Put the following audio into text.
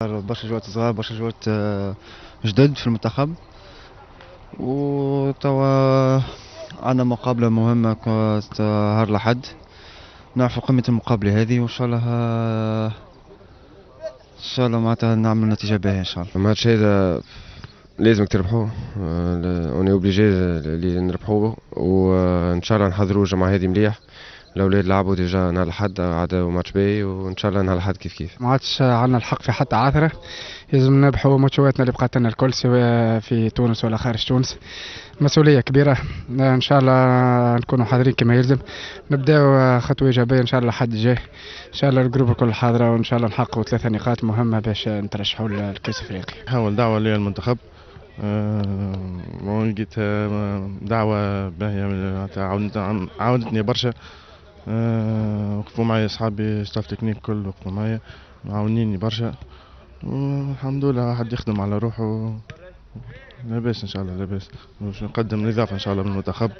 برشا جوات صغار، برشا جوات جدد في المنتخب. وتوا عندنا مقابلة مهمة نهار الأحد، نعرفوا قيمة المقابلة هذه، وإن شاء الله إن شاء الله معناتها نعمل نتيجة باهية إن شاء الله. الماتش هذا لازمك تربحوه، اوني اوبليجي اللي نربحوه، وان شاء الله نحضروا الجمعة هذه مليح. الاولاد لعبوا ديجا نهار الأحد، عادوا ماتش باهي، وان شاء الله نهار الأحد كيف كيف. ما عادش عندنا الحق في حتى عثرة، لازم نربحوا ماتشاتنا اللي بقات لنا الكل، سواء في تونس ولا خارج تونس. مسؤولية كبيرة، ان شاء الله نكونوا حاضرين كما يلزم، نبداو خطوة إيجابية ان شاء الله الحد الجاي. ان شاء الله الجروب الكل حاضرة، وان شاء الله نحققوا 3 نقاط مهمة باش نترشحوا للكأس الافريقي. حاول دعوة للمنتخب، لقيت دعوة باهية، عاونتني برشا. وقفوا معي أصحابي ستاف تكنيك كل وقفوا معي، معاونيني برشا، والحمد لله واحد يخدم على روحه. لاباس إن شاء الله، لاباس باش نقدم الإضافة إن شاء الله من المنتخب.